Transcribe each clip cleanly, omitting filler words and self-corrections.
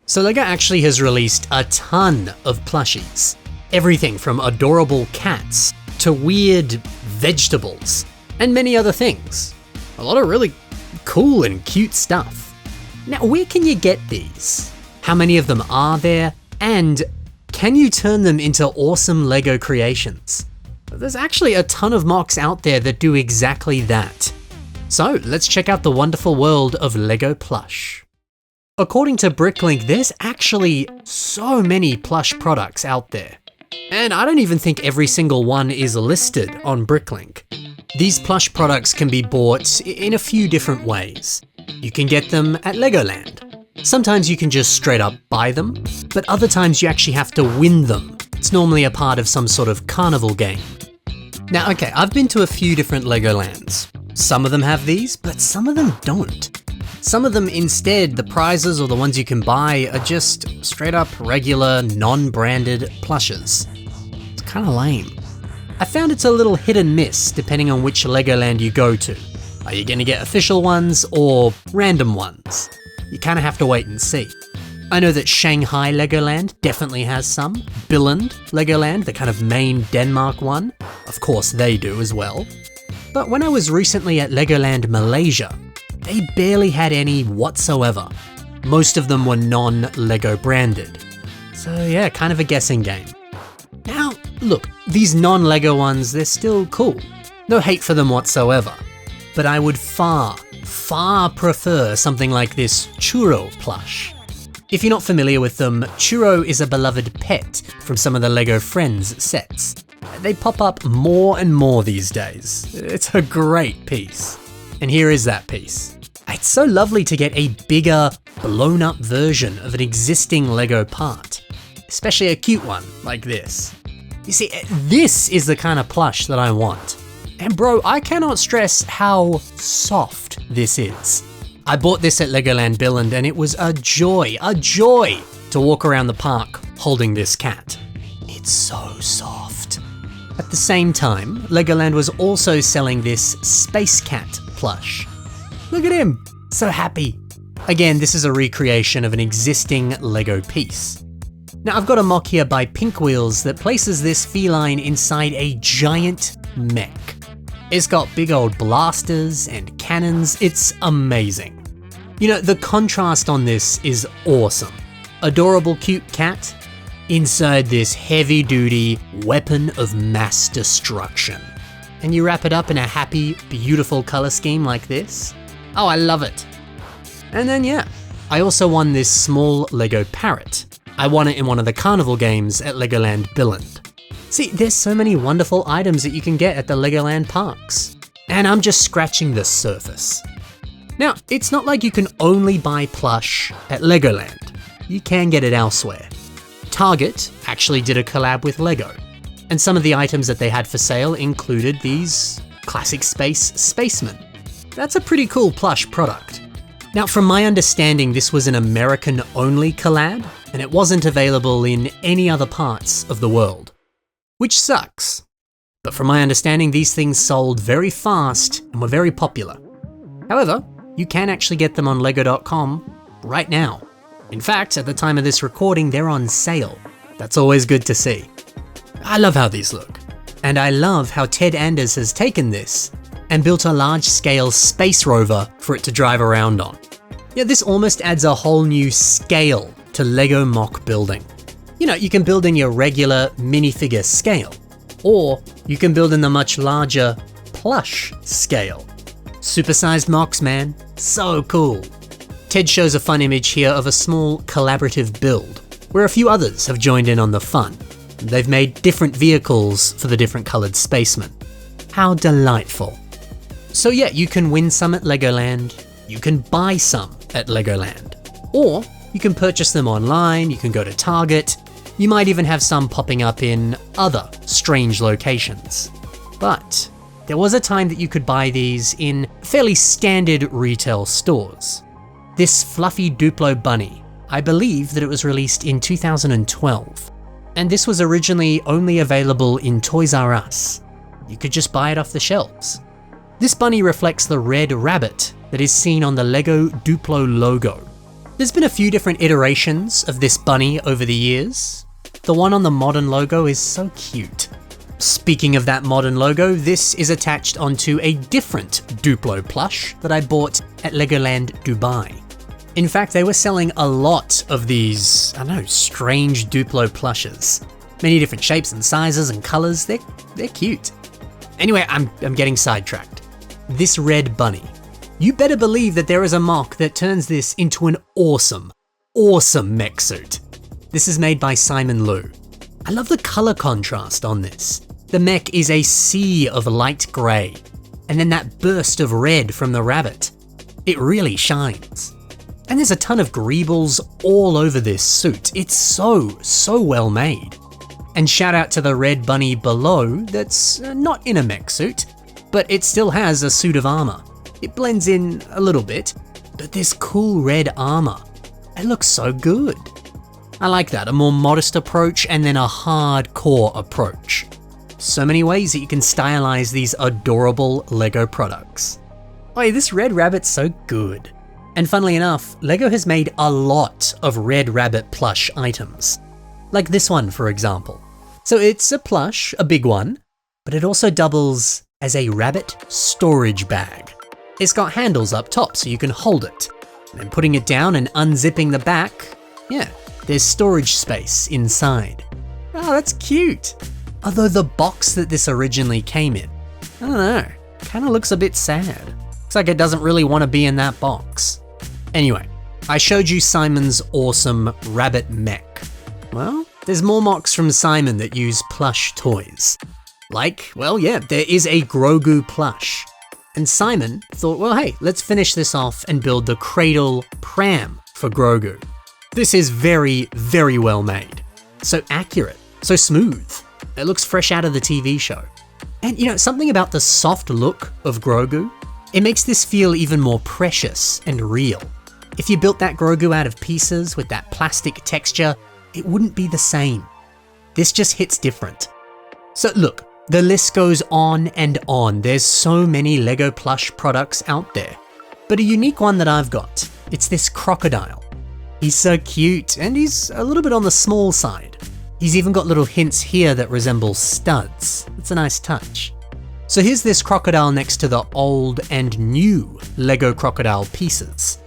So LEGO actually has released a ton of plushies. Everything from adorable cats to weird vegetables and many other things. A lot of really cool and cute stuff. Now, where can you get these? How many of them are there? And can you turn them into awesome LEGO creations? There's actually a ton of mocks out there that do exactly that. So let's check out the wonderful world of LEGO Plush. According to Bricklink, there's actually so many plush products out there. And I don't even think every single one is listed on Bricklink. These plush products can be bought in a few different ways. You can get them at Legoland. Sometimes you can just straight up buy them, but other times you actually have to win them. It's normally a part of some sort of carnival game. Now, okay, I've been to a few different Legolands. Some of them have these, but some of them don't. Some of them instead, the prizes or the ones you can buy are just straight up regular, non-branded plushes. It's kind of lame. I found it's a little hit and miss depending on which Legoland you go to. Are you gonna get official ones or random ones? You kind of have to wait and see. I know that Shanghai Legoland definitely has some. Billund Legoland, the kind of main Denmark one, of course they do as well. But when I was recently at Legoland Malaysia, they barely had any whatsoever. Most of them were non-LEGO branded. So yeah, kind of a guessing game. Now, look, these non-LEGO ones, they're still cool. No hate for them whatsoever. But I would far prefer something like this Churro plush. If you're not familiar with them, Churro is a beloved pet from some of the LEGO Friends sets. They pop up more and more these days. It's a great piece. And here is that piece. It's so lovely to get a bigger, blown up version of an existing LEGO part. Especially a cute one like this. You see, this is the kind of plush that I want. And bro, I cannot stress how soft this is. I bought this at Legoland Billund and it was a joy to walk around the park holding this cat. It's so soft. At the same time, Legoland was also selling this Space Cat plush. Look at him, so happy. Again, this is a recreation of an existing LEGO piece. Now I've got a mock here by Pink Wheels that places this feline inside a giant mech. It's got big old blasters and cannons, it's amazing. You know, the contrast on this is awesome. Adorable cute cat inside this heavy duty weapon of mass destruction. And you wrap it up in a happy, beautiful color scheme like this. Oh, I love it. And then yeah, I also won this small LEGO parrot. I won it in one of the carnival games at Legoland Billund. See, there's so many wonderful items that you can get at the Legoland parks. And I'm just scratching the surface. Now, it's not like you can only buy plush at Legoland. You can get it elsewhere. Target actually did a collab with LEGO. And some of the items that they had for sale included these classic space spacemen. That's a pretty cool plush product. Now, from my understanding, this was an American-only collab, and it wasn't available in any other parts of the world. Which sucks. But from my understanding, these things sold very fast and were very popular. However, you can actually get them on lego.com right now. In fact, at the time of this recording, they're on sale. That's always good to see. I love how these look. And I love how Ted Anders has taken this and built a large-scale space rover for it to drive around on. Yeah, this almost adds a whole new scale to LEGO mock building. You know, you can build in your regular minifigure scale, or you can build in the much larger plush scale. Supersized mocks, man, so cool. Ted shows a fun image here of a small collaborative build, where a few others have joined in on the fun. They've made different vehicles for the different colored spacemen. How delightful. So yeah, you can win some at Legoland, you can buy some at Legoland, or you can purchase them online, you can go to Target, you might even have some popping up in other strange locations. But there was a time that you could buy these in fairly standard retail stores. This fluffy Duplo bunny, I believe that it was released in 2012. And this was originally only available in Toys R Us. You could just buy it off the shelves. This bunny reflects the red rabbit that is seen on the LEGO Duplo logo. There's been a few different iterations of this bunny over the years. The one on the modern logo is so cute. Speaking of that modern logo, this is attached onto a different Duplo plush that I bought at Legoland Dubai. In fact, they were selling a lot of these, I don't know, strange Duplo plushes. Many different shapes and sizes and colors, they're cute. Anyway, I'm getting sidetracked. This red bunny. You better believe that there is a mock that turns this into an awesome mech suit. This is made by Simon Liu. I love the color contrast on this. The mech is a sea of light gray, and then that burst of red from the rabbit. It really shines. And there's a ton of greebles all over this suit. It's so well made. And shout out to the red bunny below that's not in a mech suit, but it still has a suit of armor. It blends in a little bit, but this cool red armor, it looks so good. I like that, a more modest approach and then a hardcore approach. So many ways that you can stylize these adorable Lego products. Oh, this red rabbit's so good. And funnily enough, Lego has made a lot of red rabbit plush items. Like this one, for example. So it's a plush, a big one, but it also doubles as a rabbit storage bag. It's got handles up top so you can hold it. And then putting it down and unzipping the back, yeah, there's storage space inside. Oh, that's cute. Although the box that this originally came in, I don't know, kind of looks a bit sad. Looks like it doesn't really want to be in that box. Anyway, I showed you Simon's awesome rabbit mech. Well, there's more mocks from Simon that use plush toys. Like, well, yeah, there is a Grogu plush. And Simon thought, well, hey, let's finish this off and build the cradle pram for Grogu. This is very, very well made. So accurate, so smooth. It looks fresh out of the TV show. And you know, something about the soft look of Grogu, it makes this feel even more precious and real. If you built that Grogu out of pieces with that plastic texture, it wouldn't be the same. This just hits different. So look, the list goes on and on. There's so many Lego plush products out there. But a unique one that I've got, it's this crocodile. He's so cute and he's a little bit on the small side. He's even got little hints here that resemble studs. It's a nice touch. So here's this crocodile next to the old and new Lego crocodile pieces.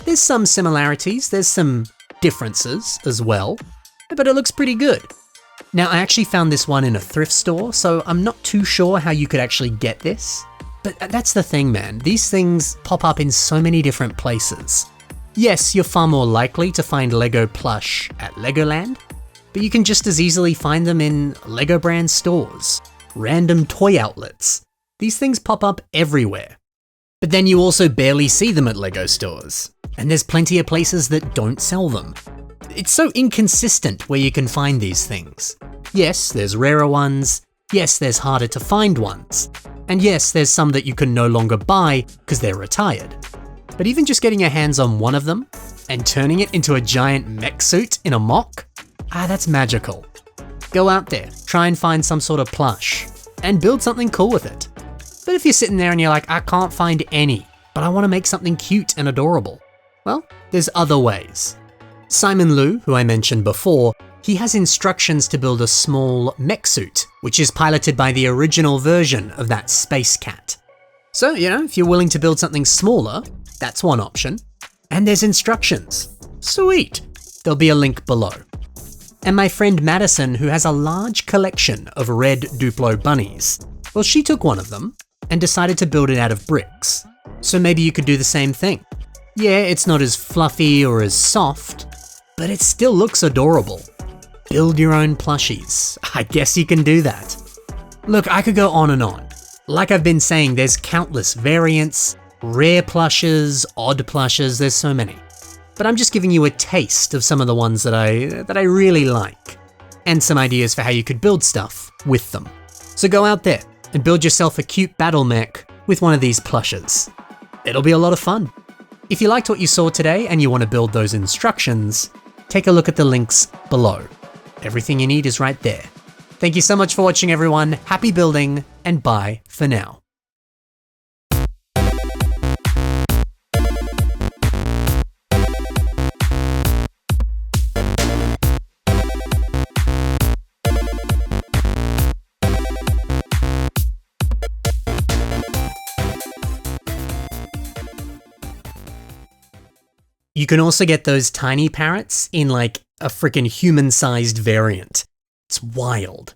There's some similarities, there's some differences as well, but it looks pretty good. Now, I actually found this one in a thrift store, so I'm not too sure how you could actually get this. But that's the thing, man. These things pop up in so many different places. Yes, you're far more likely to find Lego plush at Legoland, but you can just as easily find them in Lego brand stores, random toy outlets. These things pop up everywhere. But then you also barely see them at Lego stores, and there's plenty of places that don't sell them. It's so inconsistent where you can find these things. Yes, there's rarer ones. Yes, there's harder to find ones. And yes, there's some that you can no longer buy because they're retired. But even just getting your hands on one of them and turning it into a giant mech suit in a mock, that's magical. Go out there, try and find some sort of plush and build something cool with it. But if you're sitting there and you're like, I can't find any, but I want to make something cute and adorable, well, there's other ways. Simon Liu, who I mentioned before, he has instructions to build a small mech suit, which is piloted by the original version of that space cat. So, you know, if you're willing to build something smaller, that's one option. And there's instructions. Sweet. There'll be a link below. And my friend Madison, who has a large collection of red Duplo bunnies, well, she took one of them and decided to build it out of bricks. So maybe you could do the same thing. Yeah, it's not as fluffy or as soft, but it still looks adorable. Build your own plushies. I guess you can do that. Look, I could go on and on. Like I've been saying, there's countless variants, rare plushes, odd plushes, there's so many. But I'm just giving you a taste of some of the ones that I really like, and some ideas for how you could build stuff with them. So go out there and build yourself a cute battle mech with one of these plushes. It'll be a lot of fun. If you liked what you saw today and you want to build those instructions, take a look at the links below. Everything you need is right there. Thank you so much for watching, everyone. Happy building, and bye for now. You can also get those tiny parrots in like a freaking human-sized variant. It's wild.